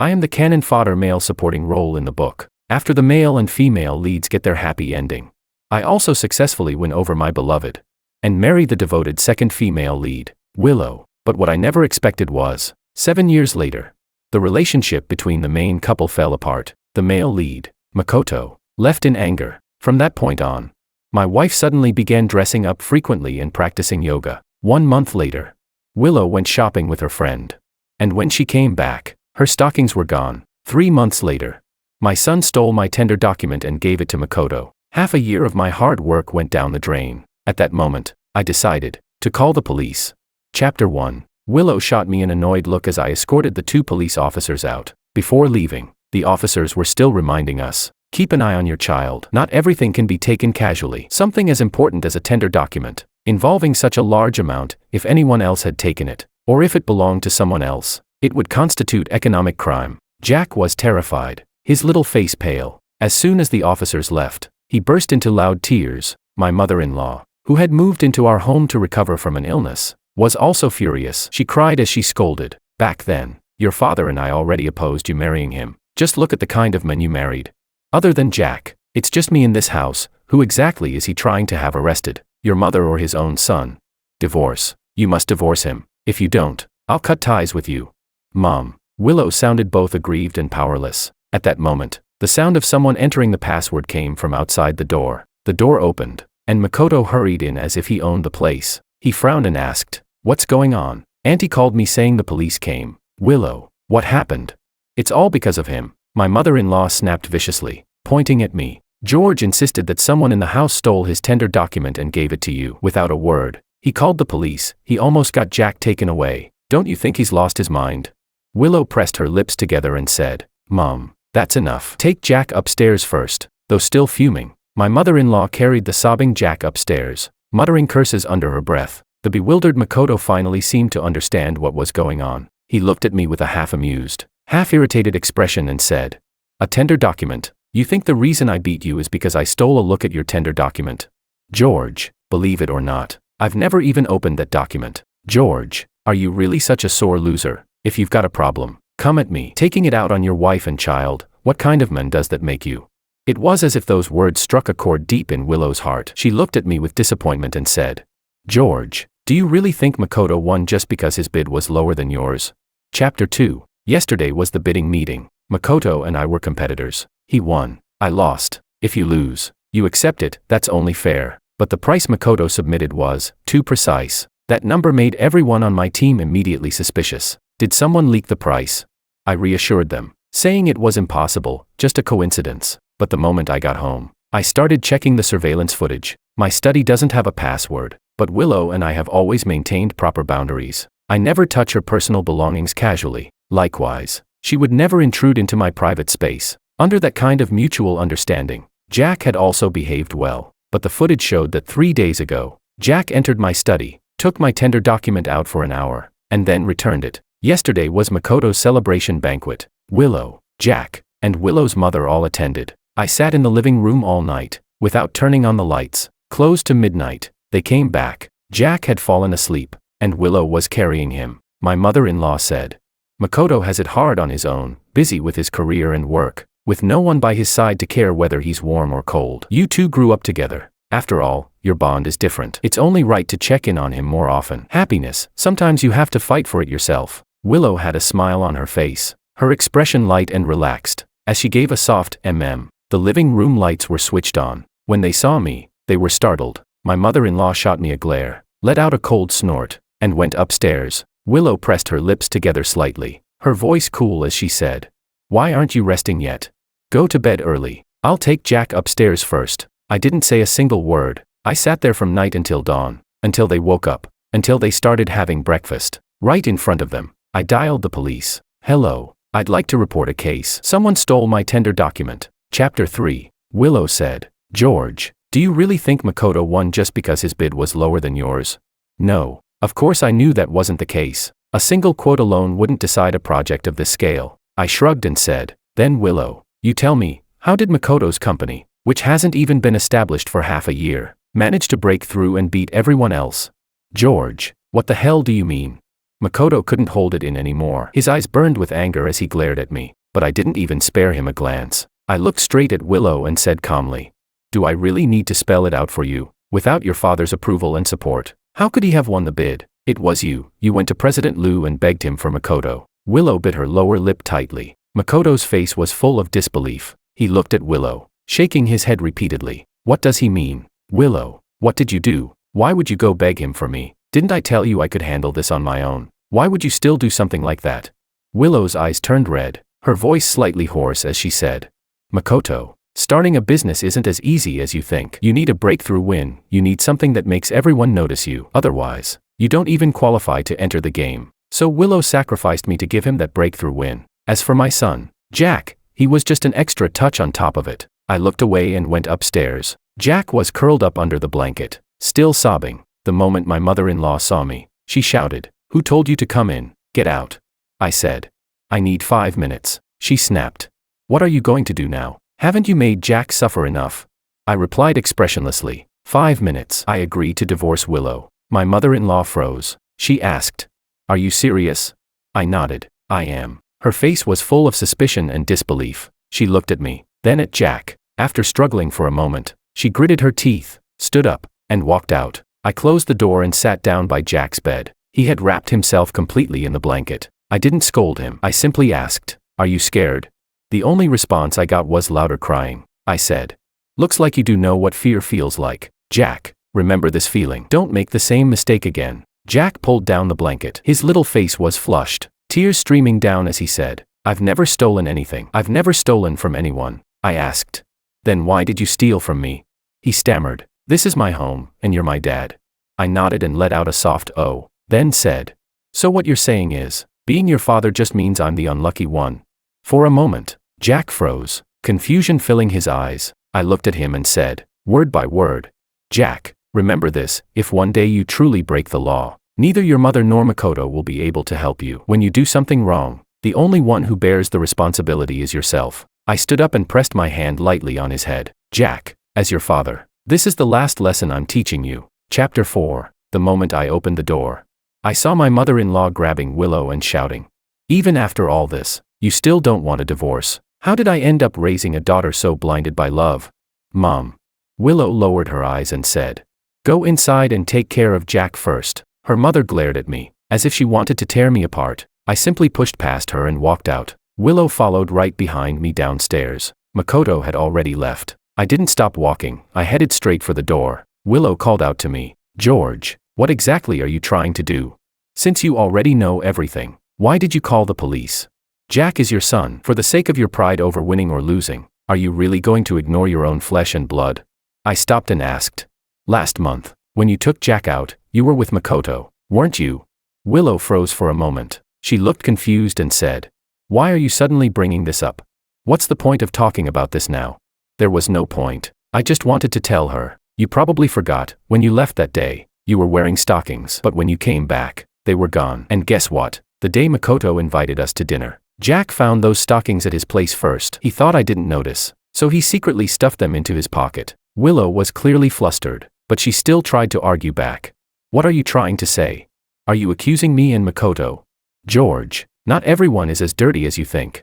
I am the canon fodder male supporting role in the book, after the male and female leads get their happy ending. I also successfully win over my beloved and marry the devoted second female lead, Willow. But what I never expected was, 7 years later, the relationship between the main couple fell apart. The male lead, Makoto, left in anger. From that point on, my wife suddenly began dressing up frequently and practicing yoga. 1 month later, Willow went shopping with her friend. And when she came back, her stockings were gone. 3 months later, my son stole my tender document and gave it to Makoto. Half a year of my hard work went down the drain. At that moment, I decided to call the police. Chapter 1. Willow shot me an annoyed look as I escorted the 2 police officers out. Before leaving, the officers were still reminding us, keep an eye on your child. Not everything can be taken casually. Something as important as a tender document, involving such a large amount, if anyone else had taken it, or if it belonged to someone else, it would constitute economic crime. Jack was terrified, his little face pale. As soon as the officers left, he burst into loud tears. My mother-in-law, who had moved into our home to recover from an illness, was also furious. She cried as she scolded, back then, your father and I already opposed you marrying him. Just look at the kind of men you married. Other than Jack, it's just me in this house. Who exactly is he trying to have arrested? Your mother or his own son? Divorce. You must divorce him. If you don't, I'll cut ties with you. Mom. Willow sounded both aggrieved and powerless. At that moment, the sound of someone entering the password came from outside the door. The door opened, and Makoto hurried in as if he owned the place. He frowned and asked, what's going on? Auntie called me saying the police came. Willow, what happened? It's all because of him. My mother-in-law snapped viciously, pointing at me. George insisted that someone in the house stole his tender document and gave it to you. Without a word, he called the police. He almost got Jack taken away. Don't you think he's lost his mind? Willow pressed her lips together and said, Mom, that's enough. Take Jack upstairs first. Though still fuming, my mother-in-law carried the sobbing Jack upstairs, muttering curses under her breath. The bewildered Makoto finally seemed to understand what was going on. He looked at me with a half-amused, half-irritated expression and said, a tender document? You think the reason I beat you is because I stole a look at your tender document? George, believe it or not, I've never even opened that document. George, are you really such a sore loser? If you've got a problem, come at me. Taking it out on your wife and child, what kind of man does that make you? It was as if those words struck a chord deep in Willow's heart. She looked at me with disappointment and said, George, do you really think Makoto won just because his bid was lower than yours? Chapter 2. Yesterday was the bidding meeting. Makoto and I were competitors. He won. I lost. If you lose, you accept it. That's only fair. But the price Makoto submitted was too precise. That number made everyone on my team immediately suspicious. Did someone leak the price? I reassured them, saying it was impossible, just a coincidence. But the moment I got home, I started checking the surveillance footage. My study doesn't have a password, but Willow and I have always maintained proper boundaries. I never touch her personal belongings casually. Likewise, she would never intrude into my private space. Under that kind of mutual understanding, Jack had also behaved well. But the footage showed that 3 days ago, Jack entered my study, took my tender document out for an hour, and then returned it. Yesterday was Makoto's celebration banquet. Willow, Jack, and Willow's mother all attended. I sat in the living room all night, without turning on the lights. Close to midnight, they came back. Jack had fallen asleep, and Willow was carrying him. My mother-in-law said, Makoto has it hard on his own, busy with his career and work, with no one by his side to care whether he's warm or cold. You two grew up together. After all, your bond is different. It's only right to check in on him more often. Happiness, sometimes you have to fight for it yourself. Willow had a smile on her face, her expression light and relaxed, as she gave a soft The living room lights were switched on. When they saw me, they were startled. My mother-in-law shot me a glare, let out a cold snort, and went upstairs. Willow pressed her lips together slightly, her voice cool as she said, Why aren't you resting yet? Go to bed early. I'll take Jack upstairs first. I didn't say a single word. I sat there from night until dawn, until they woke up, until they started having breakfast. Right in front of them, I dialed the police. Hello, I'd like to report a case. Someone stole my tender document. Chapter 3. Willow said, George, do you really think Makoto won just because his bid was lower than yours? No, of course I knew that wasn't the case. A single quote alone wouldn't decide a project of this scale. I shrugged and said, Then Willow, you tell me, how did Makoto's company, which hasn't even been established for half a year, manage to break through and beat everyone else? George, what the hell do you mean? Makoto couldn't hold it in anymore. His eyes burned with anger as he glared at me, but I didn't even spare him a glance. I looked straight at Willow and said calmly, "Do I really need to spell it out for you? Without your father's approval and support, how could he have won the bid? It was you. You went to President Liu and begged him for Makoto." Willow bit her lower lip tightly. Makoto's face was full of disbelief. He looked at Willow, shaking his head repeatedly. "What does he mean? Willow, what did you do? Why would you go beg him for me? Didn't I tell you I could handle this on my own? Why would you still do something like that?" Willow's eyes turned red, her voice slightly hoarse as she said, "Makoto, starting a business isn't as easy as you think. You need a breakthrough win. You need something that makes everyone notice you. Otherwise, you don't even qualify to enter the game. So Willow sacrificed me to give him that breakthrough win. As for my son, Jack, he was just an extra touch on top of it." I looked away and went upstairs. Jack was curled up under the blanket, still sobbing. The moment my mother-in-law saw me, she shouted, "Who told you to come in? Get out." I said, "I need 5 minutes." She snapped, "What are you going to do now? Haven't you made Jack suffer enough?" I replied expressionlessly, 5 minutes. I agreed to divorce Willow. My mother-in-law froze. She asked, "Are you serious?" I nodded, "I am." Her face was full of suspicion and disbelief. She looked at me, then at Jack. After struggling for a moment, she gritted her teeth, stood up, and walked out. I closed the door and sat down by Jack's bed. He had wrapped himself completely in the blanket. I didn't scold him. I simply asked, "Are you scared?" The only response I got was louder crying. I said, "Looks like you do know what fear feels like. Jack, remember this feeling. Don't make the same mistake again." Jack pulled down the blanket. His little face was flushed, tears streaming down as he said, "I've never stolen anything. I've never stolen from anyone." I asked, "Then why did you steal from me?" He stammered, "This is my home, and you're my dad." I nodded and let out a soft "oh," then said, "So what you're saying is, being your father just means I'm the unlucky one?" For a moment, Jack froze, confusion filling his eyes. I looked at him and said, word by word, "Jack, remember this, if one day you truly break the law, neither your mother nor Makoto will be able to help you. When you do something wrong, the only one who bears the responsibility is yourself." I stood up and pressed my hand lightly on his head. "Jack, as your father, this is the last lesson I'm teaching you." Chapter 4. The moment I opened the door, I saw my mother-in-law grabbing Willow and shouting, "Even after all this, you still don't want a divorce? How did I end up raising a daughter so blinded by love?" "Mom." Willow lowered her eyes and said, "Go inside and take care of Jack first." Her mother glared at me, as if she wanted to tear me apart. I simply pushed past her and walked out. Willow followed right behind me downstairs. Makoto had already left. I didn't stop walking. I headed straight for the door. Willow called out to me, "George, what exactly are you trying to do? Since you already know everything, why did you call the police? Jack is your son. For the sake of your pride over winning or losing, are you really going to ignore your own flesh and blood?" I stopped and asked, "Last month, when you took Jack out, you were with Makoto, weren't you?" Willow froze for a moment. She looked confused and said, "Why are you suddenly bringing this up? What's the point of talking about this now?" There was no point. I just wanted to tell her, "You probably forgot, when you left that day, you were wearing stockings. But when you came back, they were gone. And guess what? The day Makoto invited us to dinner, Jack found those stockings at his place first. He thought I didn't notice, so he secretly stuffed them into his pocket." Willow was clearly flustered, but she still tried to argue back. "What are you trying to say? Are you accusing me and Makoto?" "George, not everyone is as dirty as you think.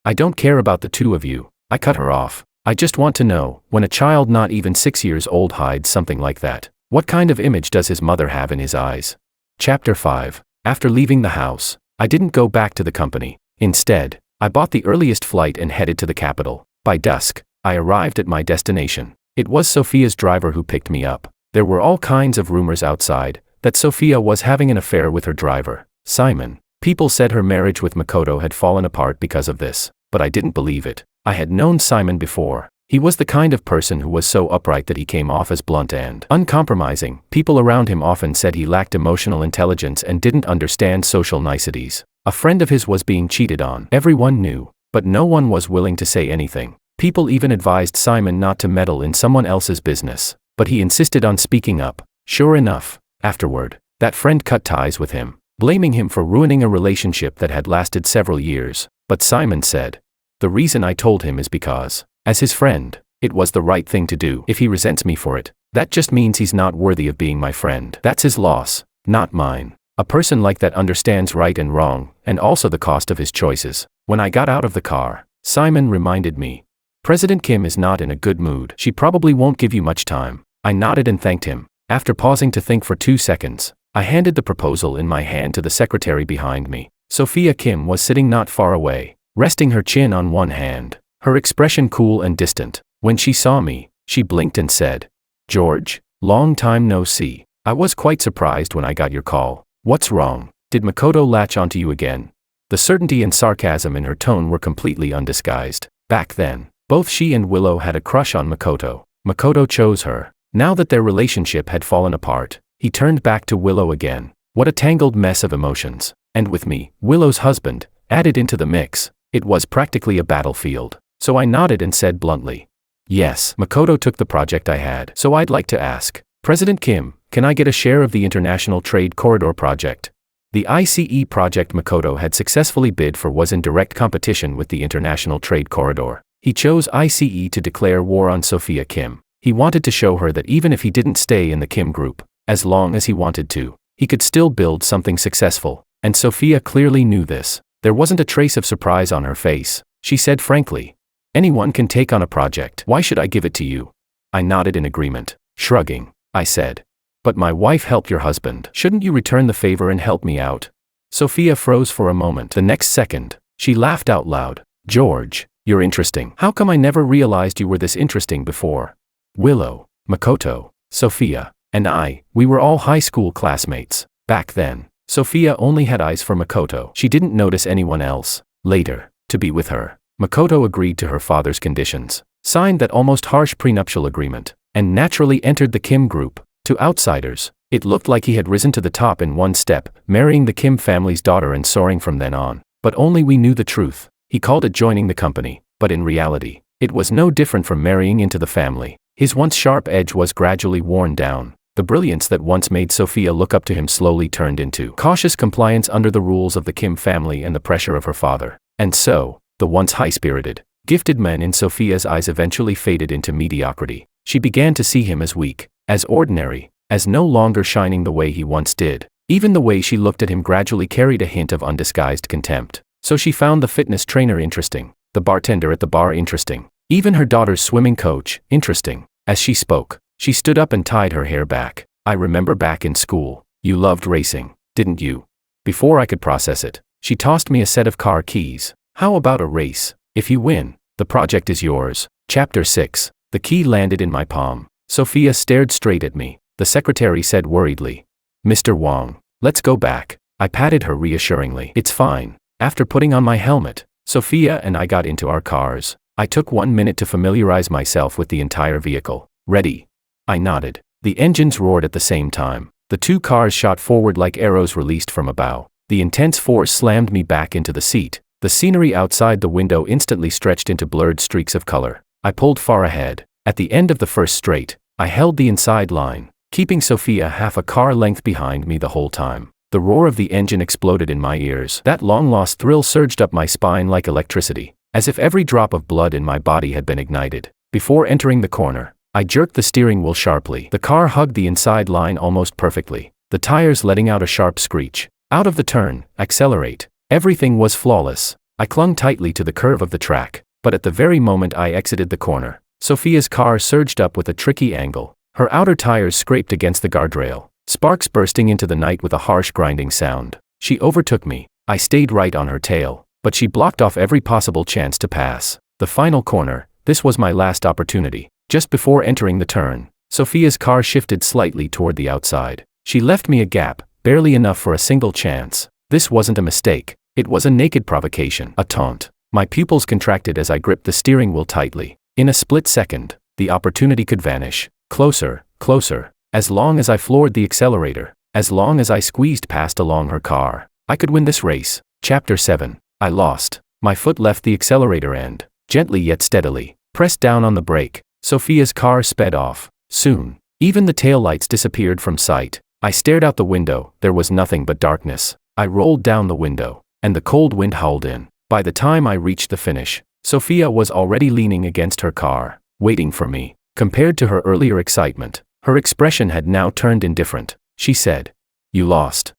I don't care about the two of you." I cut her off. "I just want to know, when a child not even 6 years old hides something like that, what kind of image does his mother have in his eyes?" Chapter 5. After leaving the house, I didn't go back to the company. Instead, I bought the earliest flight and headed to the capital. By dusk, I arrived at my destination. It was Sophia's driver who picked me up. There were all kinds of rumors outside, that Sophia was having an affair with her driver, Simon. People said her marriage with Makoto had fallen apart because of this, but I didn't believe it. I had known Simon before. He was the kind of person who was so upright that he came off as blunt and uncompromising. People around him often said he lacked emotional intelligence and didn't understand social niceties. A friend of his was being cheated on. Everyone knew, but no one was willing to say anything. People even advised Simon not to meddle in someone else's business, but he insisted on speaking up. Sure enough, afterward, that friend cut ties with him, blaming him for ruining a relationship that had lasted several years. But Simon said, "The reason I told him is because, as his friend, it was the right thing to do. If he resents me for it, that just means he's not worthy of being my friend. That's his loss, not mine." A person like that understands right and wrong, and also the cost of his choices. When I got out of the car, Simon reminded me. President Kim is not in a good mood. She probably won't give you much time. I nodded and thanked him. After pausing to think for 2 seconds, I handed the proposal in my hand to the secretary behind me. Sophia Kim was sitting not far away, resting her chin on one hand, her expression cool and distant. When she saw me, she blinked and said, "George, long time no see. I was quite surprised when I got your call. What's wrong? Did Makoto latch onto you again?" The certainty and sarcasm in her tone were completely undisguised. Back then, both she and Willow had a crush on Makoto. Makoto chose her. Now that their relationship had fallen apart, he turned back to Willow again. What a tangled mess of emotions. And with me, Willow's husband, added into the mix, it was practically a battlefield. So I nodded and said bluntly, "Yes, Makoto took the project I had. So I'd like to ask, President Kim, can I get a share of the International Trade Corridor project?" The ICE project Makoto had successfully bid for was in direct competition with the International Trade Corridor. He chose ICE to declare war on Sophia Kim. He wanted to show her that even if he didn't stay in the Kim group, as long as he wanted to, he could still build something successful. And Sophia clearly knew this. There wasn't a trace of surprise on her face. She said frankly, "Anyone can take on a project. Why should I give it to you?" I nodded in agreement. Shrugging, I said, "But my wife helped your husband. Shouldn't you return the favor and help me out?" Sophia froze for a moment. The next second, she laughed out loud. "George, you're interesting. How come I never realized you were this interesting before?" Willow, Makoto, Sophia, and I, we were all high school classmates. Back then, Sophia only had eyes for Makoto. She didn't notice anyone else. Later, to be with her, Makoto agreed to her father's conditions, signed that almost harsh prenuptial agreement, and naturally entered the Kim group. To outsiders, it looked like he had risen to the top in one step, marrying the Kim family's daughter and soaring from then on. But only we knew the truth. He called it joining the company, but in reality, it was no different from marrying into the family. His once sharp edge was gradually worn down. The brilliance that once made Sophia look up to him slowly turned into cautious compliance under the rules of the Kim family and the pressure of her father. And so, the once high-spirited, gifted man in Sophia's eyes eventually faded into mediocrity. She began to see him as weak, as ordinary, as no longer shining the way he once did. Even the way she looked at him gradually carried a hint of undisguised contempt. So she found the fitness trainer interesting, the bartender at the bar interesting, even her daughter's swimming coach interesting. As she spoke, she stood up and tied her hair back. "I remember back in school, you loved racing, didn't you?" Before I could process it, she tossed me a set of car keys. "How about a race? If you win, the project is yours." Chapter 6. The key landed in my palm. Sophia stared straight at me. The secretary said worriedly, "Mr. Wong, let's go back." I patted her reassuringly. "It's fine." After putting on my helmet, Sophia and I got into our cars. I took 1 minute to familiarize myself with the entire vehicle. "Ready?" I nodded. The engines roared at the same time. The two cars shot forward like arrows released from a bow. The intense force slammed me back into the seat. The scenery outside the window instantly stretched into blurred streaks of color. I pulled far ahead. At the end of the first straight, I held the inside line, keeping Sophia half a car length behind me the whole time. The roar of the engine exploded in my ears. That long-lost thrill surged up my spine like electricity, as if every drop of blood in my body had been ignited. Before entering the corner, I jerked the steering wheel sharply. The car hugged the inside line almost perfectly, the tires letting out a sharp screech. Out of the turn, accelerate. Everything was flawless. I clung tightly to the curve of the track, but at the very moment I exited the corner, Sophia's car surged up with a tricky angle. Her outer tires scraped against the guardrail, sparks bursting into the night with a harsh grinding sound. She overtook me. I stayed right on her tail, but she blocked off every possible chance to pass. The final corner, this was my last opportunity. Just before entering the turn, Sophia's car shifted slightly toward the outside. She left me a gap, barely enough for a single chance. This wasn't a mistake. It was a naked provocation, a taunt. My pupils contracted as I gripped the steering wheel tightly. In a split second, the opportunity could vanish. Closer, closer. As long as I floored the accelerator, as long as I squeezed past along her car, I could win this race. Chapter 7. I lost. My foot left the accelerator and, gently yet steadily, pressed down on the brake. Sophia's car sped off. Soon, even the taillights disappeared from sight. I stared out the window. There was nothing but darkness. I rolled down the window, and the cold wind howled in. By the time I reached the finish, Sophia was already leaning against her car, waiting for me. Compared to her earlier excitement, her expression had now turned indifferent. She said, "You lost,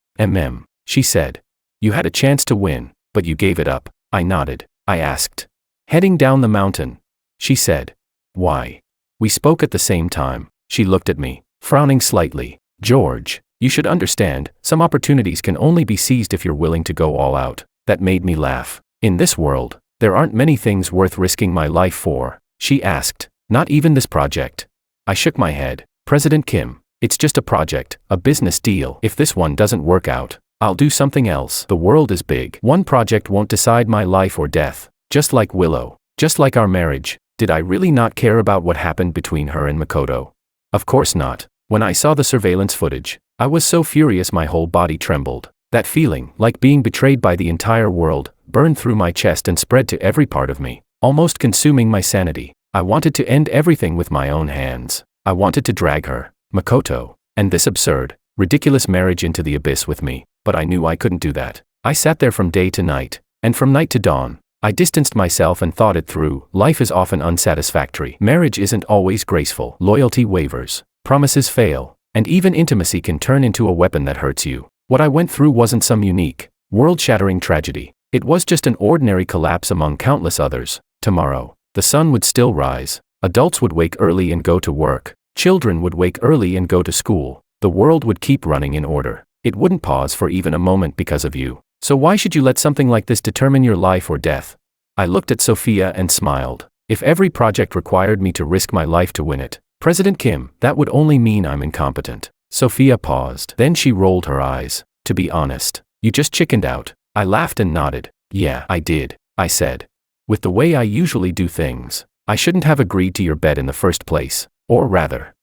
She said. You had a chance to win, but you gave it up. I nodded. I asked. Heading down the mountain. She said. Why? We spoke at the same time. She looked at me, frowning slightly. George, you should understand, some opportunities can only be seized if you're willing to go all out. That made me laugh. In this world, there aren't many things worth risking my life for, she asked. Not even this project. I shook my head. President Kim, it's just a project, a business deal. If this one doesn't work out, I'll do something else. The world is big. One project won't decide my life or death. Just like Willow, just like our marriage, did I really not care about what happened between her and Makoto? Of course not. When I saw the surveillance footage, I was so furious my whole body trembled. That feeling, like being betrayed by the entire world, burned through my chest and spread to every part of me, almost consuming my sanity. I wanted to end everything with my own hands. I wanted to drag her, Makoto, and this absurd, ridiculous marriage into the abyss with me, but I knew I couldn't do that. I sat there from day to night, and from night to dawn. I distanced myself and thought it through. Life is often unsatisfactory. Marriage isn't always graceful. Loyalty wavers, promises fail, and even intimacy can turn into a weapon that hurts you. What I went through wasn't some unique, world-shattering tragedy. It was just an ordinary collapse among countless others. Tomorrow, the sun would still rise. Adults would wake early and go to work. Children would wake early and go to school. The world would keep running in order. It wouldn't pause for even a moment because of you. So why should you let something like this determine your life or death? I looked at Sophia and smiled. If every project required me to risk my life to win it, President Kim, that would only mean I'm incompetent. Sophia paused. Then she rolled her eyes. To be honest, you just chickened out. I laughed and nodded. Yeah, I did, I said. With the way I usually do things, I shouldn't have agreed to your bet in the first place. Or rather,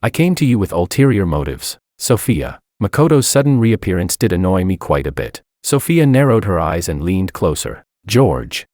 I came to you with ulterior motives. Sophia. Makoto's sudden reappearance did annoy me quite a bit. Sophia narrowed her eyes and leaned closer. George,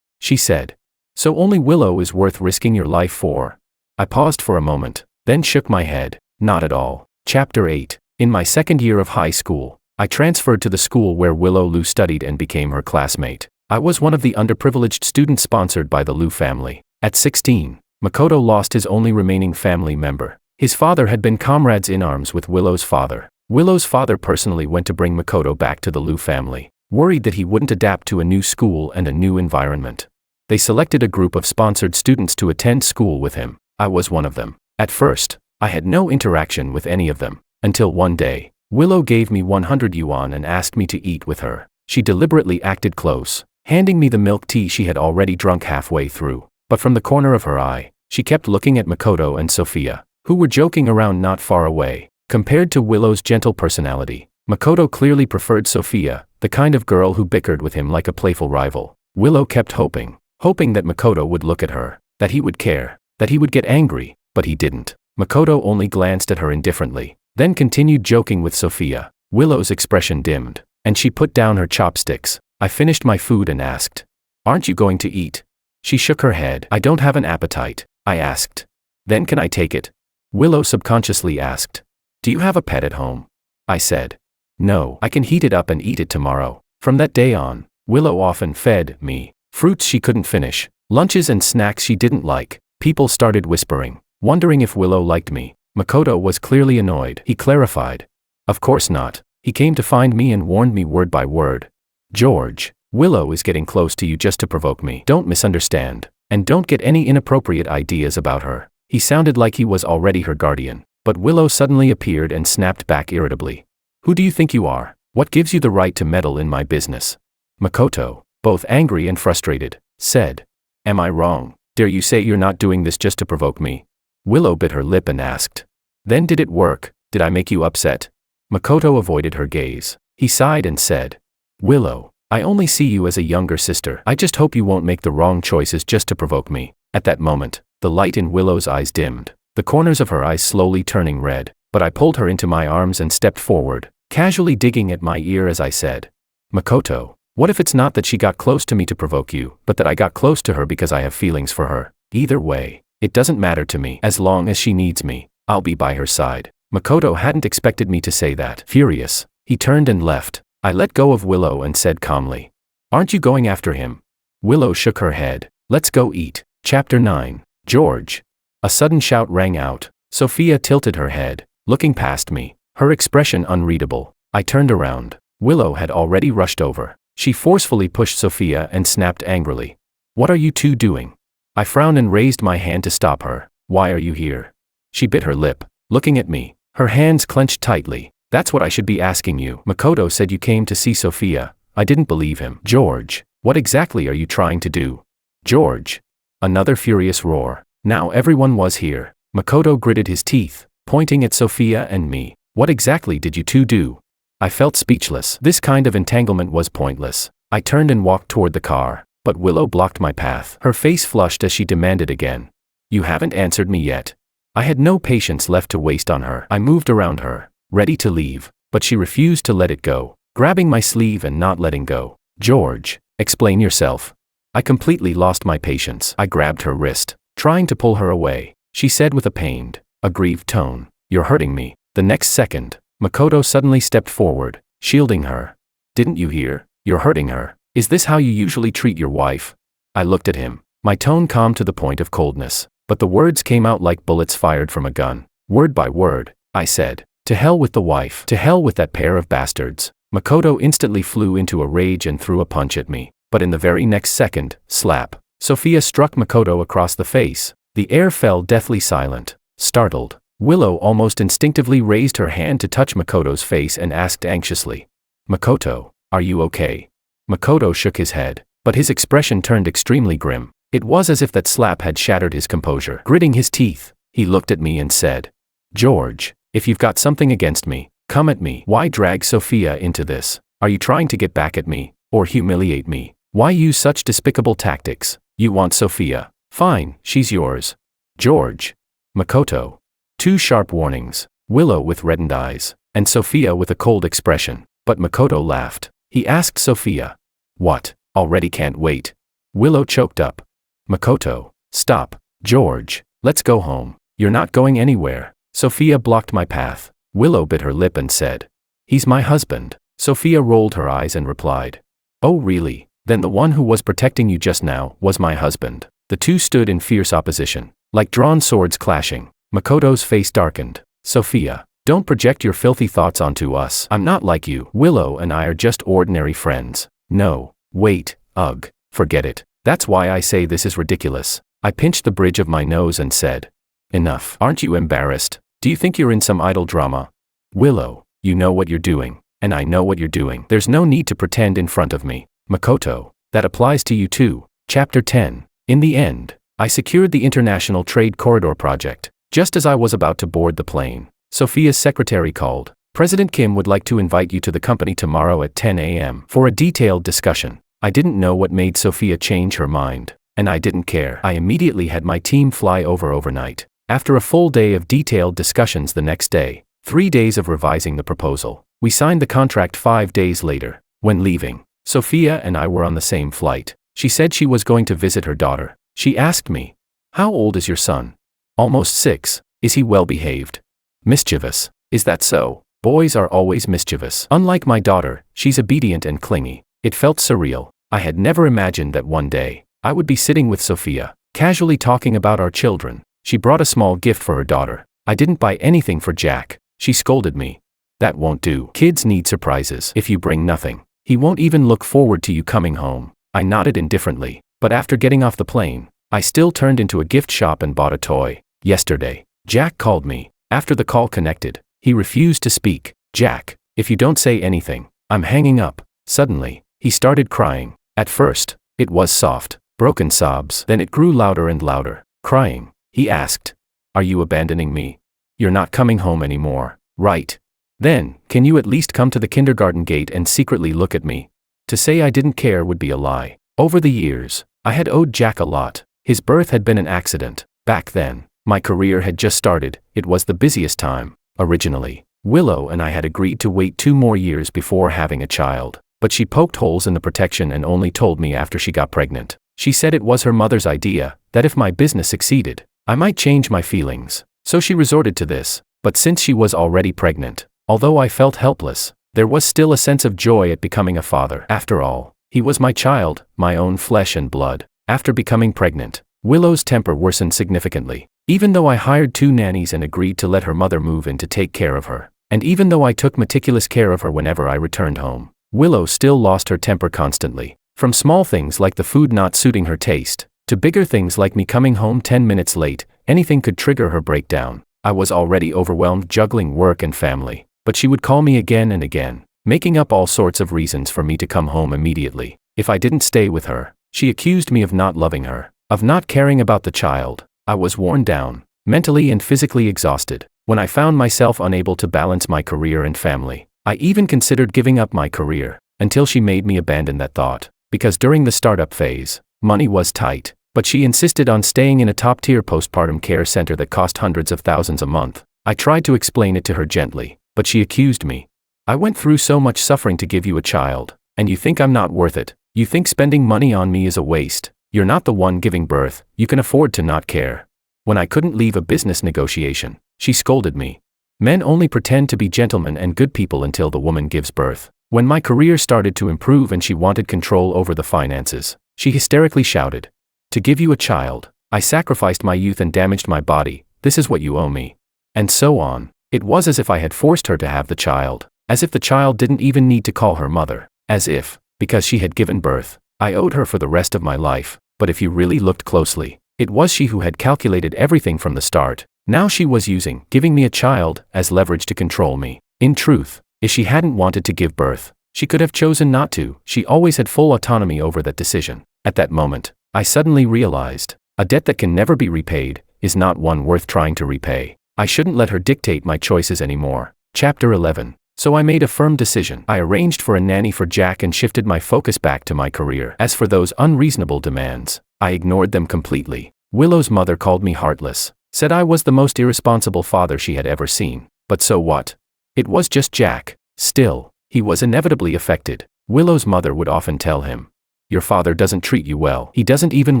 she said. So only Willow is worth risking your life for? I paused for a moment, then shook my head. Not at all. Chapter 8. In my second year of high school, I transferred to the school where Willow Lu studied and became her classmate. I was one of the underprivileged students sponsored by the Lu family. At 16, Makoto lost his only remaining family member. His father had been comrades in arms with Willow's father. Willow's father personally went to bring Makoto back to the Lu family, worried that he wouldn't adapt to a new school and a new environment. They selected a group of sponsored students to attend school with him. I was one of them. At first, I had no interaction with any of them, until one day, Willow gave me 100 yuan and asked me to eat with her. She deliberately acted close, handing me the milk tea she had already drunk halfway through. But from the corner of her eye, she kept looking at Makoto and Sophia, who were joking around not far away. Compared to Willow's gentle personality, Makoto clearly preferred Sophia, the kind of girl who bickered with him like a playful rival. Willow kept hoping that Makoto would look at her, that he would care, that he would get angry, but he didn't. Makoto only glanced at her indifferently, then continued joking with Sophia. Willow's expression dimmed, and she put down her chopsticks. I finished my food and asked, "Aren't you going to eat?" She shook her head. "I don't have an appetite," I asked. "Then can I take it?" Willow subconsciously asked. "Do you have a pet at home?" I said. "No, I can heat it up and eat it tomorrow." From that day on, Willow often fed me fruits she couldn't finish, lunches and snacks she didn't like. People started whispering, wondering if Willow liked me. Makoto was clearly annoyed. He clarified. "Of course not." He came to find me and warned me word by word. "George, Willow is getting close to you just to provoke me. Don't misunderstand, and don't get any inappropriate ideas about her." He sounded like he was already her guardian, but Willow suddenly appeared and snapped back irritably. "Who do you think you are? What gives you the right to meddle in my business?" Makoto, both angry and frustrated, said. "Am I wrong? Dare you say you're not doing this just to provoke me?" Willow bit her lip and asked. "Then did it work? Did I make you upset?" Makoto avoided her gaze. He sighed and said, "Willow, I only see you as a younger sister. I just hope you won't make the wrong choices just to provoke me." At that moment, the light in Willow's eyes dimmed, the corners of her eyes slowly turning red, but I pulled her into my arms and stepped forward, casually digging at my ear as I said, "Makoto, what if it's not that she got close to me to provoke you, but that I got close to her because I have feelings for her? Either way, it doesn't matter to me. As long as she needs me, I'll be by her side." Makoto hadn't expected me to say that. Furious, he turned and left. I let go of Willow and said calmly, "Aren't you going after him?" Willow shook her head. "Let's go eat." Chapter 9. George. A sudden shout rang out. Sophia tilted her head, looking past me, her expression unreadable. I turned around. Willow had already rushed over. She forcefully pushed Sophia and snapped angrily. What are you two doing? I frowned and raised my hand to stop her. Why are you here? She bit her lip, looking at me, her hands clenched tightly. That's what I should be asking you. Makoto said you came to see Sophia. I didn't believe him. George, what exactly are you trying to do? George. Another furious roar. Now everyone was here. Makoto gritted his teeth, pointing at Sophia and me. What exactly did you two do? I felt speechless. This kind of entanglement was pointless. I turned and walked toward the car, but Willow blocked my path. Her face flushed as she demanded again. You haven't answered me yet. I had no patience left to waste on her. I moved around her, ready to leave, but she refused to let it go, grabbing my sleeve and not letting go. George, explain yourself. I completely lost my patience. I grabbed her wrist, trying to pull her away. She said with a pained, aggrieved tone, "You're hurting me." The next second, Makoto suddenly stepped forward, shielding her. Didn't you hear? You're hurting her. Is this how you usually treat your wife? I looked at him, my tone calm to the point of coldness, but the words came out like bullets fired from a gun. Word by word, I said, "To hell with the wife. To hell with that pair of bastards." Makoto instantly flew into a rage and threw a punch at me, but in the very next second, slap, Sophia struck Makoto across the face. The air fell deathly silent. Startled, Willow almost instinctively raised her hand to touch Makoto's face and asked anxiously, "Makoto, are you okay?" Makoto shook his head, but his expression turned extremely grim. It was as if that slap had shattered his composure. Gritting his teeth, he looked at me and said, "George, if you've got something against me, come at me. Why drag Sophia into this? Are you trying to get back at me, or humiliate me? Why use such despicable tactics? You want Sophia. Fine, she's yours." George. Makoto. Two sharp warnings, Willow with reddened eyes, and Sophia with a cold expression, but Makoto laughed. He asked Sophia, "What, already can't wait?" Willow choked up. Makoto, stop. George, let's go home. You're not going anywhere. Sophia blocked my path. Willow bit her lip and said, "He's my husband." Sophia rolled her eyes and replied, "Oh really? Then the one who was protecting you just now was my husband." The two stood in fierce opposition, like drawn swords clashing. Makoto's face darkened. "Sophia, don't project your filthy thoughts onto us. I'm not like you. Willow and I are just ordinary friends." "No, wait, ugh, forget it. That's why I say this is ridiculous." I pinched the bridge of my nose and said, "Enough. Aren't you embarrassed? Do you think you're in some idle drama? Willow, you know what you're doing, and I know what you're doing. There's no need to pretend in front of me." Makoto, that applies to you too. Chapter 10. In the end, I secured the International Trade Corridor project. Just as I was about to board the plane, Sophia's secretary called. "President Kim would like to invite you to the company tomorrow at 10 a.m. for a detailed discussion." I didn't know what made Sophia change her mind, and I didn't care. I immediately had my team fly over overnight. After a full day of detailed discussions the next day, 3 days of revising the proposal, we signed the contract 5 days later. When leaving, Sophia and I were on the same flight. She said she was going to visit her daughter. She asked me, "How old is your son?" "Almost 6. Is he well behaved?" "Mischievous." "Is that so?" Boys are always mischievous. Unlike my daughter, she's obedient and clingy. It felt surreal. I had never imagined that one day, I would be sitting with Sophia, casually talking about our children. She brought a small gift for her daughter. I didn't buy anything for Jack. She scolded me. "That won't do. Kids need surprises. If you bring nothing, he won't even look forward to you coming home." I nodded indifferently, but after getting off the plane, I still turned into a gift shop and bought a toy. Yesterday, Jack called me. After the call connected, he refused to speak. "Jack, if you don't say anything, I'm hanging up." Suddenly, he started crying. At first, it was soft, broken sobs. Then it grew louder and louder. Crying, he asked, "Are you abandoning me? You're not coming home anymore, right? Then, can you at least come to the kindergarten gate and secretly look at me?" To say I didn't care would be a lie. Over the years, I had owed Jack a lot. His birth had been an accident. Back then, my career had just started. It was the busiest time. Originally, Willow and I had agreed to wait 2 more years before having a child, but she poked holes in the protection and only told me after she got pregnant. She said it was her mother's idea, that if my business succeeded, I might change my feelings. So she resorted to this, but since she was already pregnant, although I felt helpless, there was still a sense of joy at becoming a father. After all, he was my child, my own flesh and blood. After becoming pregnant, Willow's temper worsened significantly. Even though I hired 2 nannies and agreed to let her mother move in to take care of her, And even though I took meticulous care of her whenever I returned home, Willow still lost her temper constantly. From small things like the food not suiting her taste, to bigger things like me coming home 10 minutes late, anything could trigger her breakdown. I was already overwhelmed juggling work and family, but she would call me again and again, making up all sorts of reasons for me to come home immediately. If I didn't stay with her, she accused me of not loving her, of not caring about the child. I was worn down, mentally and physically exhausted. When I found myself unable to balance my career and family, I even considered giving up my career, until she made me abandon that thought. Because during the startup phase, money was tight, but she insisted on staying in a top-tier postpartum care center that cost hundreds of thousands a month. I tried to explain it to her gently, but she accused me. I went through so much suffering to give you a child, and you think I'm not worth it? You think spending money on me is a waste? You're not the one giving birth, you can afford to not care. When I couldn't leave a business negotiation, she scolded me. Men only pretend to be gentlemen and good people until the woman gives birth. When my career started to improve and she wanted control over the finances, she hysterically shouted, "To give you a child, I sacrificed my youth and damaged my body, this is what you owe me." And so on. It was as if I had forced her to have the child, as if the child didn't even need to call her mother, as if, because she had given birth, I owed her for the rest of my life. But if you really looked closely, it was she who had calculated everything from the start. Now she was using giving me a child as leverage to control me. In truth, if she hadn't wanted to give birth, she could have chosen not to. She always had full autonomy over that decision. At that moment, I suddenly realized, a debt that can never be repaid is not one worth trying to repay. I shouldn't let her dictate my choices anymore. Chapter 11. So I made a firm decision. I arranged for a nanny for Jack and shifted my focus back to my career. As for those unreasonable demands, I ignored them completely. Willow's mother called me heartless, said I was the most irresponsible father she had ever seen. But so what? It was just Jack. Still, he was inevitably affected. Willow's mother would often tell him, "Your father doesn't treat you well. He doesn't even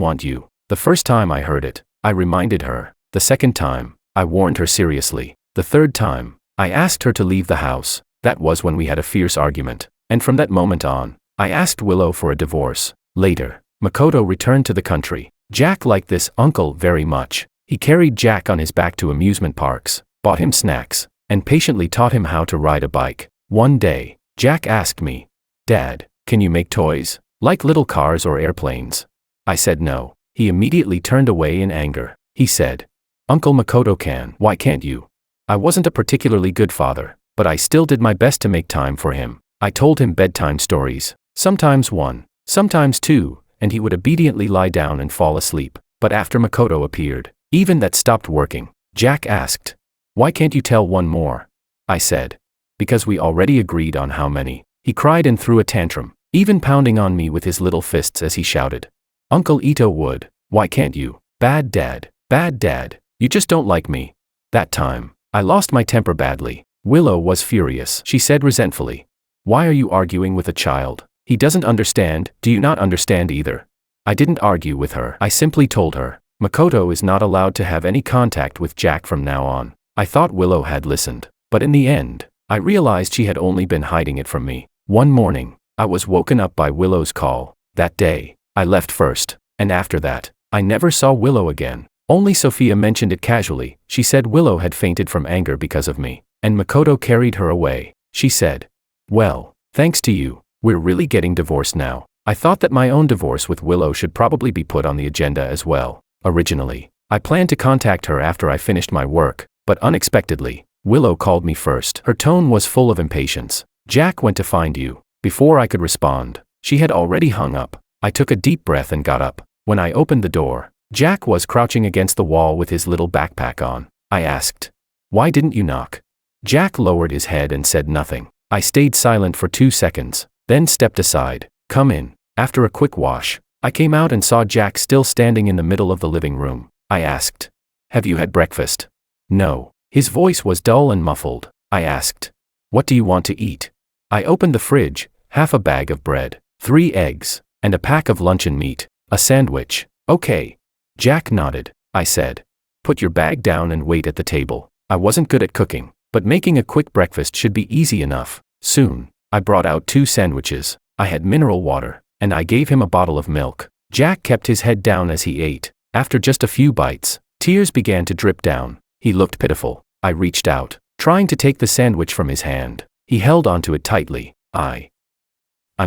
want you." The first time I heard it, I reminded her. The second time, I warned her seriously. The third time, I asked her to leave the house. That was when we had a fierce argument. And from that moment on, I asked Willow for a divorce. Later, Makoto returned to the country. Jack liked this uncle very much. He carried Jack on his back to amusement parks, bought him snacks, and patiently taught him how to ride a bike. One day, Jack asked me, "Dad, can you make toys, like little cars or airplanes?" I said no. He immediately turned away in anger. He said, "Uncle Makoto can. Why can't you?" I wasn't a particularly good father, but I still did my best to make time for him. I told him bedtime stories, sometimes one, sometimes two, and he would obediently lie down and fall asleep. But after Makoto appeared, even that stopped working. Jack asked, "Why can't you tell one more?" I said, "Because we already agreed on how many." He cried and threw a tantrum, even pounding on me with his little fists as he shouted, "Uncle Ito would, why can't you? Bad dad, you just don't like me." That time, I lost my temper badly. Willow was furious. She said resentfully, "Why are you arguing with a child? He doesn't understand. Do you not understand either?" I didn't argue with her. I simply told her, "Makoto is not allowed to have any contact with Jack from now on." I thought Willow had listened, but in the end, I realized she had only been hiding it from me. One morning, I was woken up by Willow's call. That day, I left first, and after that, I never saw Willow again. Only Sophia mentioned it casually. She said Willow had fainted from anger because of me, and Makoto carried her away. She said, "Well, thanks to you, we're really getting divorced now." I thought that my own divorce with Willow should probably be put on the agenda as well. Originally, I planned to contact her after I finished my work, but unexpectedly, Willow called me first. Her tone was full of impatience. "Jack went to find you." Before I could respond, she had already hung up. I took a deep breath and got up. When I opened the door, Jack was crouching against the wall with his little backpack on. I asked, "Why didn't you knock?" Jack lowered his head and said nothing. I stayed silent for 2 seconds, then stepped aside. "Come in." After a quick wash, I came out and saw Jack still standing in the middle of the living room. I asked, "Have you had breakfast?" "No." His voice was dull and muffled. I asked, "What do you want to eat?" I opened the fridge, half a bag of bread, 3 eggs, and a pack of luncheon meat, a sandwich. "Okay." Jack nodded. I said, "Put your bag down and wait at the table." I wasn't good at cooking, but making a quick breakfast should be easy enough. Soon, I brought out 2 sandwiches. I had mineral water, and I gave him a bottle of milk. Jack kept his head down as he ate. After just a few bites, tears began to drip down. He looked pitiful. I reached out, trying to take the sandwich from his hand. He held onto it tightly. I'm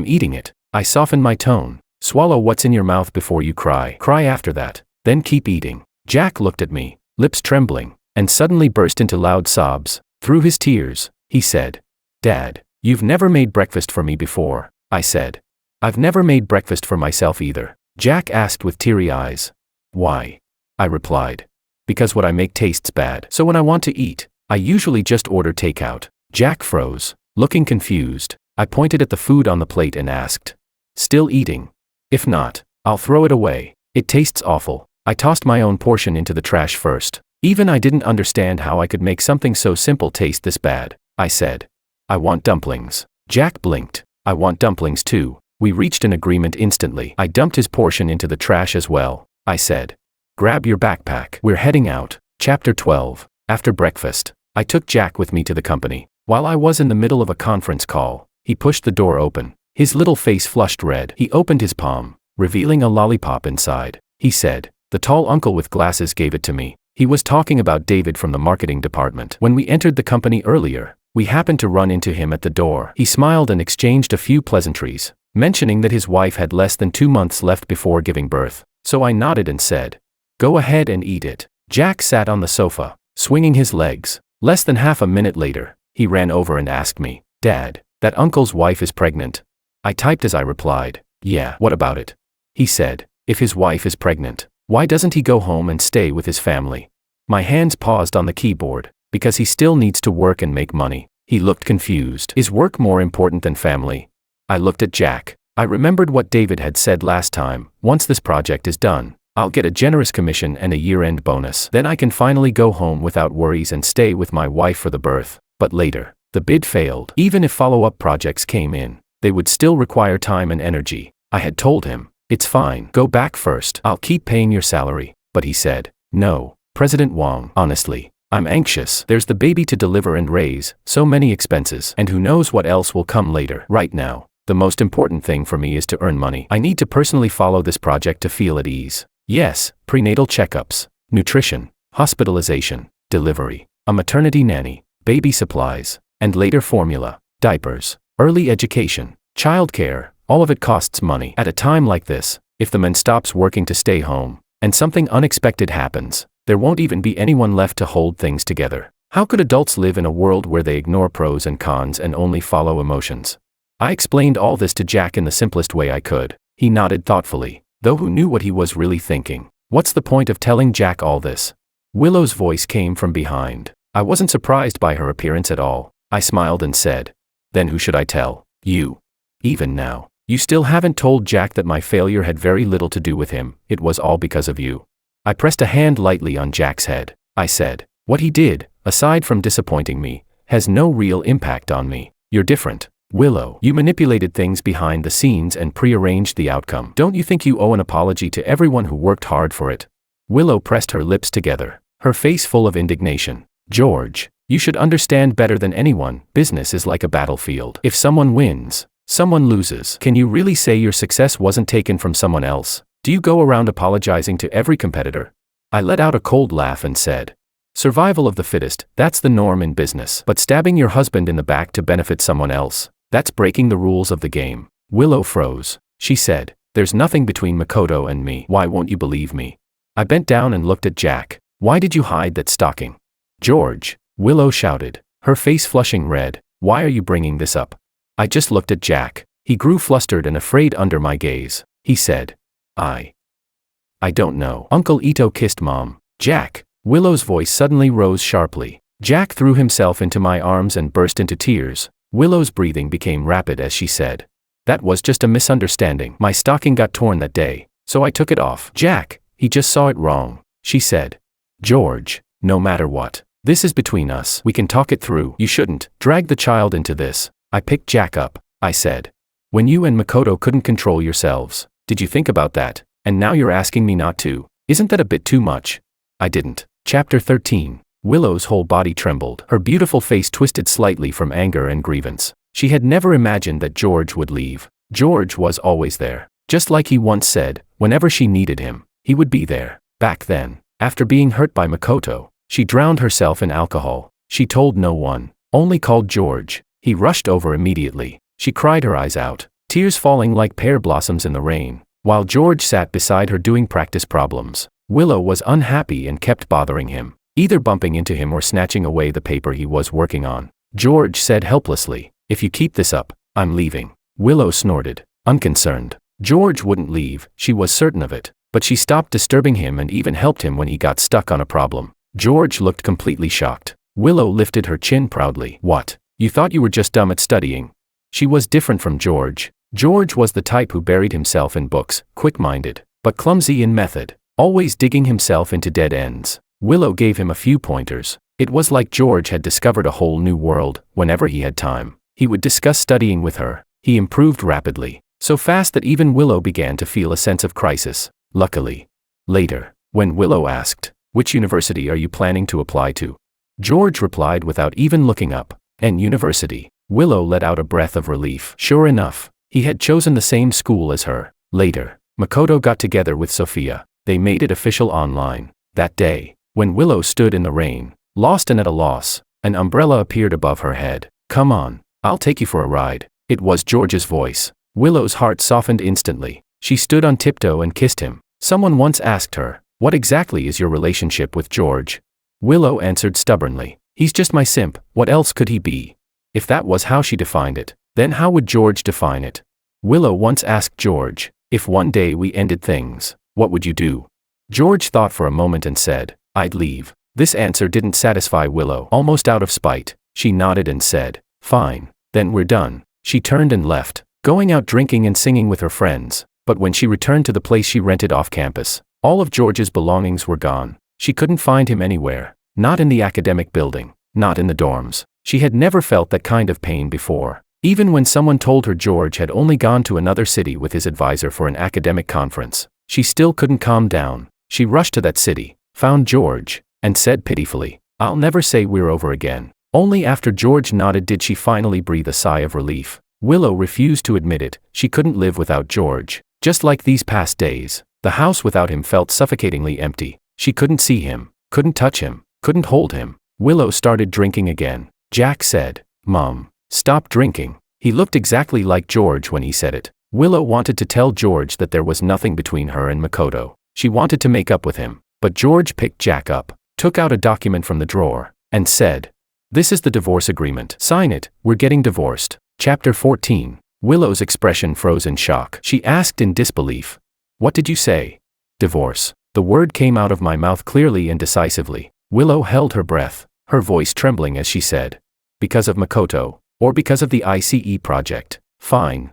eating it. I softened my tone. Swallow what's in your mouth before you cry. Cry after that. Then keep eating. Jack looked at me, lips trembling, and suddenly burst into loud sobs. Through his tears, he said, "Dad, you've never made breakfast for me before," I said. "I've never made breakfast for myself either," Jack asked with teary eyes. "Why?" I replied. "Because what I make tastes bad. So when I want to eat, I usually just order takeout." Jack froze, looking confused. I pointed at the food on the plate and asked, "Still eating? If not, I'll throw it away. It tastes awful." I tossed my own portion into the trash first. Even I didn't understand how I could make something so simple taste this bad. I said, "I want dumplings." Jack blinked. "I want dumplings too." We reached an agreement instantly. I dumped his portion into the trash as well. I said, "Grab your backpack. We're heading out." Chapter 12. After breakfast, I took Jack with me to the company. While I was in the middle of a conference call, he pushed the door open. His little face flushed red. He opened his palm, revealing a lollipop inside. He said, "The tall uncle with glasses gave it to me." He was talking about David from the marketing department. When we entered the company earlier, we happened to run into him at the door. He smiled and exchanged a few pleasantries, mentioning that his wife had less than 2 months left before giving birth. So I nodded and said, "Go ahead and eat it." Jack sat on the sofa, swinging his legs. Less than half a minute later, he ran over and asked me, "Dad, that uncle's wife is pregnant." I typed as I replied, "Yeah, what about it?" He said, "If his wife is pregnant, why doesn't he go home and stay with his family?" My hands paused on the keyboard. Because he still needs to work and make money. He looked confused. Is work more important than family? I looked at Jack. I remembered what David had said last time. Once this project is done, I'll get a generous commission and a year-end bonus. Then I can finally go home without worries and stay with my wife for the birth. But later, the bid failed. Even if follow-up projects came in, they would still require time and energy. I had told him, "It's fine, go back first. I'll keep paying your salary." But he said, "No, President Wong, honestly, I'm anxious. There's the baby to deliver and raise, so many expenses, and who knows what else will come later. Right now, the most important thing for me is to earn money. I need to personally follow this project to feel at ease. Yes, prenatal checkups, nutrition, hospitalization, delivery, a maternity nanny, baby supplies, and later formula, diapers, early education, childcare, all of it costs money. At a time like this, if the man stops working to stay home, and something unexpected happens, there won't even be anyone left to hold things together. How could adults live in a world where they ignore pros and cons and only follow emotions?" I explained all this to Jack in the simplest way I could. He nodded thoughtfully, though who knew what he was really thinking. What's the point of telling Jack all this? Willow's voice came from behind. I wasn't surprised by her appearance at all. I smiled and said, "Then who should I tell? You. Even now, you still haven't told Jack that my failure had very little to do with him. It was all because of you." I pressed a hand lightly on Jack's head. I said, "What he did, aside from disappointing me, has no real impact on me. You're different, Willow. You manipulated things behind the scenes and prearranged the outcome. Don't you think you owe an apology to everyone who worked hard for it?" Willow pressed her lips together, her face full of indignation. "George, you should understand better than anyone, business is like a battlefield. If someone wins, someone loses. Can you really say your success wasn't taken from someone else? Do you go around apologizing to every competitor?" I let out a cold laugh and said, "Survival of the fittest, that's the norm in business. But stabbing your husband in the back to benefit someone else, that's breaking the rules of the game." Willow froze. She said, "There's nothing between Makoto and me. Why won't you believe me?" I bent down and looked at Jack. "Why did you hide that stocking?" "George," Willow shouted, her face flushing red, "why are you bringing this up?" I just looked at Jack. He grew flustered and afraid under my gaze. He said, I don't know. Uncle Ito kissed Mom. Jack. Willow's voice suddenly rose sharply. Jack threw himself into my arms and burst into tears. Willow's breathing became rapid as she said, "That was just a misunderstanding. My stocking got torn that day, so I took it off." "Jack, he just saw it wrong," she said. "George, no matter what, this is between us. We can talk it through. You shouldn't drag the child into this." I picked Jack up. I said, "When you and Makoto couldn't control yourselves, did you think about that? And now you're asking me not to. Isn't that a bit too much?" I didn't. Chapter 13. Willow's whole body trembled. Her beautiful face twisted slightly from anger and grievance. She had never imagined that George would leave. George was always there. Just like he once said, whenever she needed him, he would be there. Back then, after being hurt by Makoto, she drowned herself in alcohol. She told no one, only called George. He rushed over immediately. She cried her eyes out, tears falling like pear blossoms in the rain, while George sat beside her doing practice problems. Willow was unhappy and kept bothering him, either bumping into him or snatching away the paper he was working on. George said helplessly, "If you keep this up, I'm leaving." Willow snorted, unconcerned. George wouldn't leave, she was certain of it, but she stopped disturbing him and even helped him when he got stuck on a problem. George looked completely shocked. Willow lifted her chin proudly. "What? You thought you were just dumb at studying?" She was different from George. George was the type who buried himself in books, quick-minded, but clumsy in method, always digging himself into dead ends. Willow gave him a few pointers. It was like George had discovered a whole new world. Whenever he had time, he would discuss studying with her. He improved rapidly, so fast that even Willow began to feel a sense of crisis. Luckily. Later, when Willow asked, "Which university are you planning to apply to?" George replied without even looking up, "N University." Willow let out a breath of relief. Sure enough, he had chosen the same school as her. Later, Makoto got together with Sophia. They made it official online. That day, when Willow stood in the rain, lost and at a loss, an umbrella appeared above her head. "Come on, I'll take you for a ride." It was George's voice. Willow's heart softened instantly. She stood on tiptoe and kissed him. Someone once asked her, "What exactly is your relationship with George?" Willow answered stubbornly, "He's just my simp, what else could he be?" If that was how she defined it, then how would George define it? Willow once asked George, "If one day we ended things, what would you do?" George thought for a moment and said, "I'd leave." This answer didn't satisfy Willow. Almost out of spite, she nodded and said, "Fine, then we're done." She turned and left, going out drinking and singing with her friends, but when she returned to the place she rented off campus, all of George's belongings were gone. She couldn't find him anywhere, not in the academic building, not in the dorms. She had never felt that kind of pain before. Even when someone told her George had only gone to another city with his advisor for an academic conference, she still couldn't calm down. She rushed to that city, found George, and said pitifully, "I'll never say we're over again." Only after George nodded did she finally breathe a sigh of relief. Willow refused to admit it. She couldn't live without George. Just like these past days, the house without him felt suffocatingly empty. She couldn't see him, couldn't touch him, couldn't hold him. Willow started drinking again. Jack said, "Mom, stop drinking." He looked exactly like George when he said it. Willow wanted to tell George that there was nothing between her and Makoto. She wanted to make up with him, but George picked Jack up, took out a document from the drawer, and said, "This is the divorce agreement. Sign it, we're getting divorced." Chapter 14. Willow's expression froze in shock. She asked in disbelief, "What did you say?" "Divorce." The word came out of my mouth clearly and decisively. Willow held her breath, her voice trembling as she said, "Because of Makoto, or because of the ICE project?" Fine,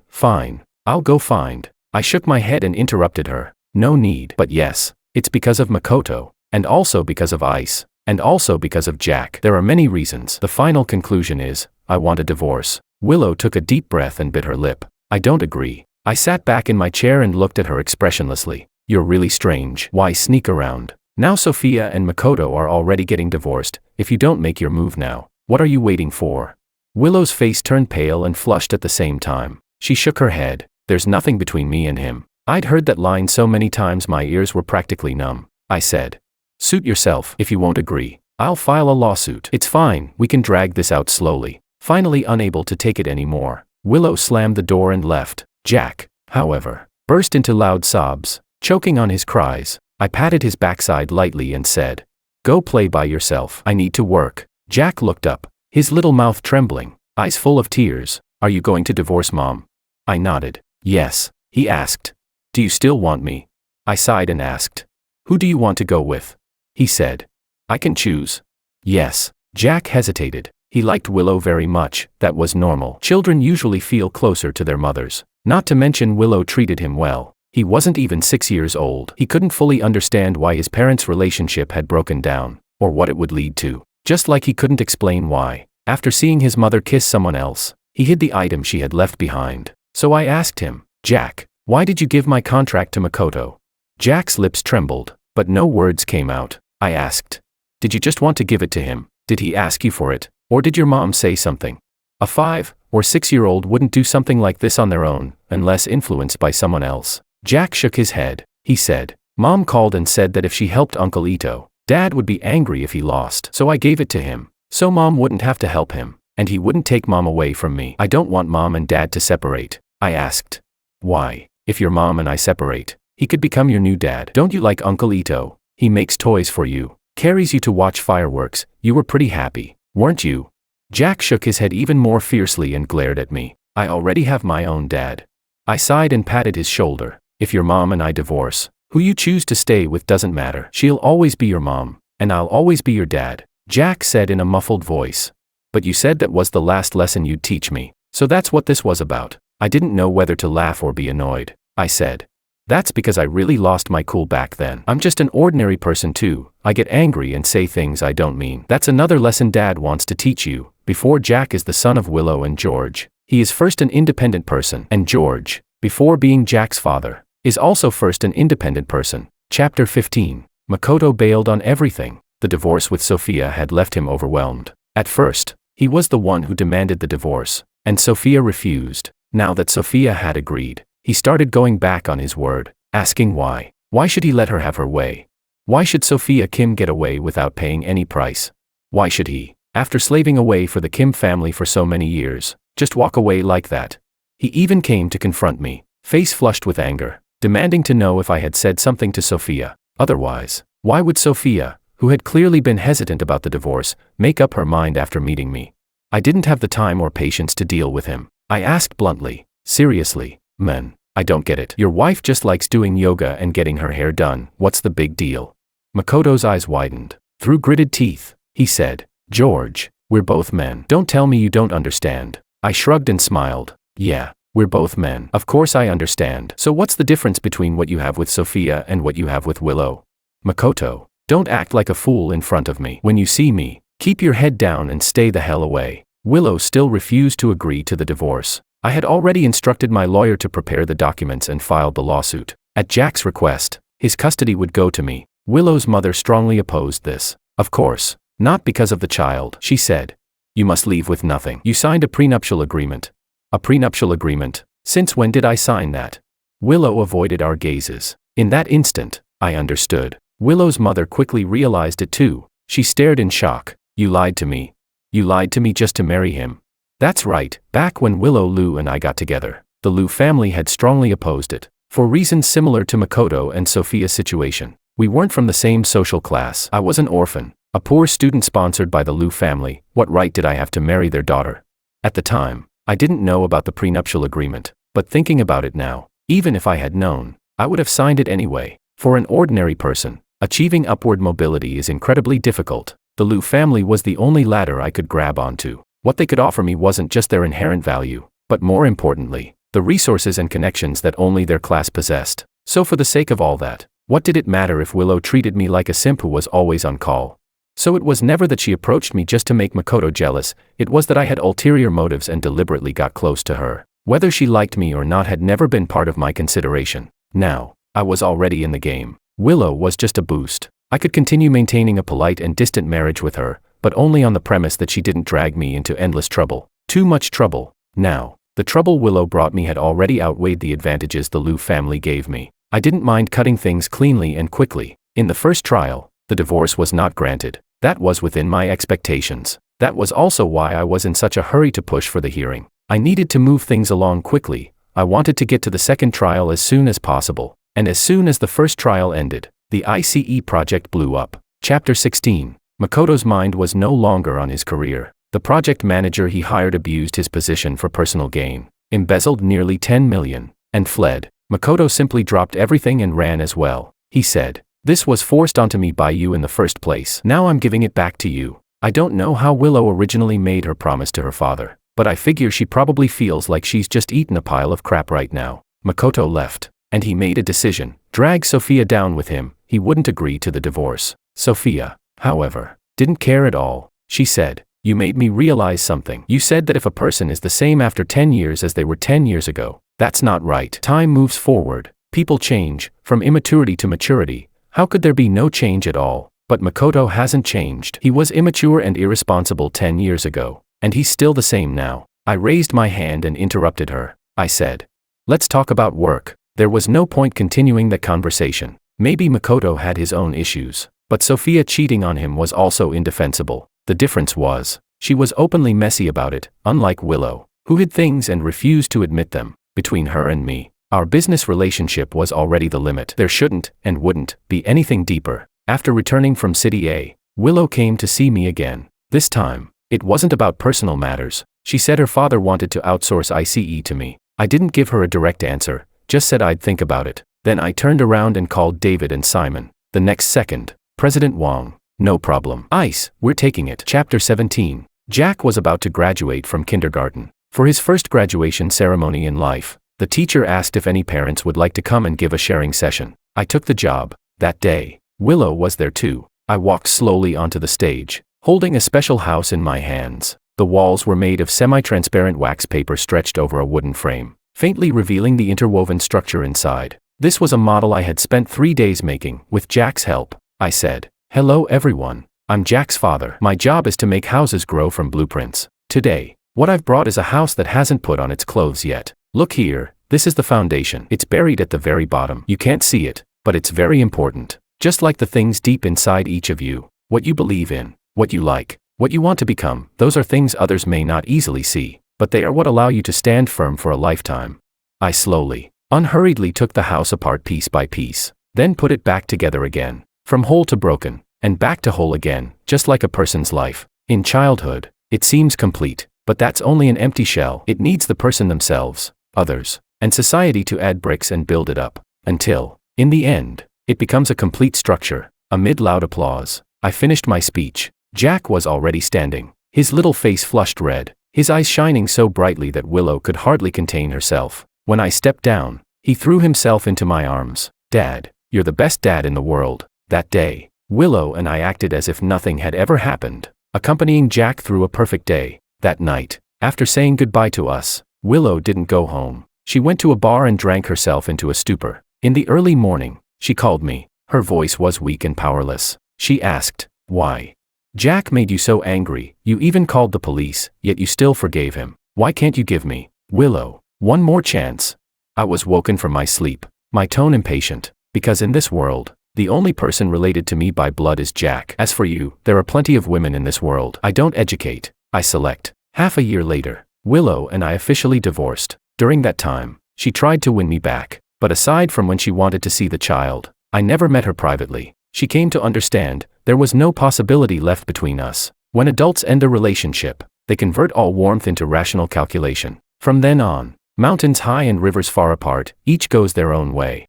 I'll go find." I shook my head and interrupted her. "No need." "But yes, it's because of Makoto, and also because of ICE, and also because of Jack. There are many reasons. The final conclusion is, I want a divorce." Willow took a deep breath and bit her lip. "I don't agree." I sat back in my chair and looked at her expressionlessly. "You're really strange. Why sneak around? Now Sophia and Makoto are already getting divorced. If you don't make your move now, what are you waiting for?" Willow's face turned pale and flushed at the same time. She shook her head. "There's nothing between me and him." I'd heard that line so many times my ears were practically numb. I said, "Suit yourself. If you won't agree, I'll file a lawsuit." "It's fine, we can drag this out slowly." Finally unable to take it anymore, Willow slammed the door and left. Jack, however, burst into loud sobs, choking on his cries. I patted his backside lightly and said, "Go play by yourself. I need to work." Jack looked up, his little mouth trembling, eyes full of tears. "Are you going to divorce Mom?" I nodded. "Yes." He asked, "Do you still want me?" I sighed and asked, "Who do you want to go with?" He said, "I can choose." "Yes." Jack hesitated. He liked Willow very much. That was normal. Children usually feel closer to their mothers. Not to mention Willow treated him well. He wasn't even 6 years old. He couldn't fully understand why his parents' relationship had broken down, or what it would lead to. Just like he couldn't explain why, after seeing his mother kiss someone else, he hid the item she had left behind. So I asked him, "Jack, why did you give my contract to Makoto?" Jack's lips trembled, but no words came out. I asked, "Did you just want to give it to him? Did he ask you for it? Or did your mom say something?" A 5 or 6-year-old wouldn't do something like this on their own, unless influenced by someone else. Jack shook his head. He said, "Mom called and said that if she helped Uncle Ito, Dad would be angry if he lost. So I gave it to him. So mom wouldn't have to help him, and he wouldn't take mom away from me. I don't want mom and dad to separate, I asked. Why? If your mom and I separate, he could become your new dad. Don't you like Uncle Ito? He makes toys for you, carries you to watch fireworks. You were pretty happy, weren't you? Jack shook his head even more fiercely and glared at me. I already have my own dad. I sighed and patted his shoulder. If your mom and I divorce, who you choose to stay with doesn't matter. She'll always be your mom, and I'll always be your dad, Jack said in a muffled voice. But you said that was the last lesson you'd teach me, so that's what this was about. I didn't know whether to laugh or be annoyed, I said. That's because I really lost my cool back then. I'm just an ordinary person too. I get angry and say things I don't mean. That's another lesson Dad wants to teach you. Before Jack is the son of Willow and George, he is first an independent person. And George, before being Jack's father, is also first an independent person. Chapter 15. Makoto bailed on everything. The divorce with Sophia had left him overwhelmed. At first, he was the one who demanded the divorce, and Sophia refused. Now that Sophia had agreed, he started going back on his word, asking why. Why should he let her have her way? Why should Sophia Kim get away without paying any price? Why should he, after slaving away for the Kim family for so many years, just walk away like that? He even came to confront me, face flushed with anger, demanding to know if I had said something to Sophia. Otherwise, why would Sophia, who had clearly been hesitant about the divorce, make up her mind after meeting me? I didn't have the time or patience to deal with him. I asked bluntly, seriously, man, I don't get it. Your wife just likes doing yoga and getting her hair done. What's the big deal? Makoto's eyes widened. Through gritted teeth, he said, George, we're both men. Don't tell me you don't understand. I shrugged and smiled. Yeah, we're both men. Of course I understand. So what's the difference between what you have with Sophia and what you have with Willow? Makoto, don't act like a fool in front of me. When you see me, keep your head down and stay the hell away. Willow still refused to agree to the divorce. I had already instructed my lawyer to prepare the documents and filed the lawsuit. At Jack's request, his custody would go to me. Willow's mother strongly opposed this. Of course, not because of the child, she said. You must leave with nothing. You signed a prenuptial agreement. A prenuptial agreement? Since when did I sign that? Willow avoided our gazes. In that instant, I understood. Willow's mother quickly realized it too. She stared in shock. You lied to me. You lied to me just to marry him. That's right. Back when Willow, Lou and I got together, the Lou family had strongly opposed it, for reasons similar to Makoto and Sophia's situation. We weren't from the same social class. I was an orphan, a poor student sponsored by the Lou family. What right did I have to marry their daughter? At the time, I didn't know about the prenuptial agreement, but thinking about it now, even if I had known, I would have signed it anyway. For an ordinary person, achieving upward mobility is incredibly difficult. The Lou family was the only ladder I could grab onto. What they could offer me wasn't just their inherent value, but more importantly, the resources and connections that only their class possessed. So for the sake of all that, what did it matter if Willow treated me like a simp who was always on call? So it was never that she approached me just to make Makoto jealous, it was that I had ulterior motives and deliberately got close to her. Whether she liked me or not had never been part of my consideration. Now, I was already in the game. Willow was just a boost. I could continue maintaining a polite and distant marriage with her, but only on the premise that she didn't drag me into endless trouble. Too much trouble. Now, the trouble Willow brought me had already outweighed the advantages the Lou family gave me. I didn't mind cutting things cleanly and quickly. In the first trial, the divorce was not granted. That was within my expectations. That was also why I was in such a hurry to push for the hearing. I needed to move things along quickly. I wanted to get to the second trial as soon as possible. And as soon as the first trial ended, the ICE project blew up. Chapter 16. Makoto's mind was no longer on his career. The project manager he hired abused his position for personal gain, embezzled nearly 10 million, and fled. Makoto simply dropped everything and ran as well. He said, "This was forced onto me by you in the first place. Now I'm giving it back to you." I don't know how Willow originally made her promise to her father, but I figure she probably feels like she's just eaten a pile of crap right now. Makoto left, and he made a decision. Drag Sophia down with him. He wouldn't agree to the divorce. Sophia, however, didn't care at all. She said, "You made me realize something. You said that if a person is the same after 10 years as they were 10 years ago, that's not right. Time moves forward. People change, from immaturity to maturity. How could there be no change at all?" But Makoto hasn't changed. He was immature and irresponsible 10 years ago, and he's still the same now. I raised my hand and interrupted her. I said, "Let's talk about work." There was no point continuing the conversation. Maybe Makoto had his own issues, but Sophia cheating on him was also indefensible. The difference was, she was openly messy about it, unlike Willow, who hid things and refused to admit them. Between her and me, our business relationship was already the limit. There shouldn't, and wouldn't, be anything deeper. After returning from City A, Willow came to see me again. This time, it wasn't about personal matters. She said her father wanted to outsource ICE to me. I didn't give her a direct answer, just said I'd think about it. Then I turned around and called David and Simon. The next second, President Wong. No problem. ICE, we're taking it. Chapter 17. Jack was about to graduate from kindergarten. For his first graduation ceremony in life, the teacher asked if any parents would like to come and give a sharing session. I took the job. That day, Willow was there too. I walked slowly onto the stage, holding a special house in my hands. The walls were made of semi-transparent wax paper stretched over a wooden frame, faintly revealing the interwoven structure inside. This was a model I had spent 3 days making, with Jack's help. I said, "Hello everyone. I'm Jack's father. My job is to make houses grow from blueprints. Today, what I've brought is a house that hasn't put on its clothes yet. Look here, this is the foundation. It's buried at the very bottom. You can't see it, but it's very important. Just like the things deep inside each of you, what you believe in, what you like, what you want to become, those are things others may not easily see, but they are what allow you to stand firm for a lifetime." I slowly, unhurriedly took the house apart piece by piece, then put it back together again, from whole to broken, and back to whole again, just like a person's life. In childhood, it seems complete, but that's only an empty shell. It needs the person themselves, others, and society to add bricks and build it up, until, in the end, it becomes a complete structure. Amid loud applause, I finished my speech. Jack was already standing, his little face flushed red, his eyes shining so brightly that Willow could hardly contain herself. When I stepped down, he threw himself into my arms. "Dad, you're the best dad in the world." That day, Willow and I acted as if nothing had ever happened, accompanying Jack through a perfect day. That night, after saying goodbye to us, Willow didn't go home. She went to a bar and drank herself into a stupor. In the early morning, she called me. Her voice was weak and powerless. She asked, "Why? Jack made you so angry, you even called the police, yet you still forgave him. Why can't you give me, Willow, one more chance?" I was woken from my sleep, my tone impatient, because in this world, the only person related to me by blood is Jack. As for you, there are plenty of women in this world. I don't educate, I select. Half a year later, Willow and I officially divorced. During that time, she tried to win me back, but aside from when she wanted to see the child, I never met her privately. She came to understand, there was no possibility left between us. When adults end a relationship, they convert all warmth into rational calculation. From then on, mountains high and rivers far apart, each goes their own way.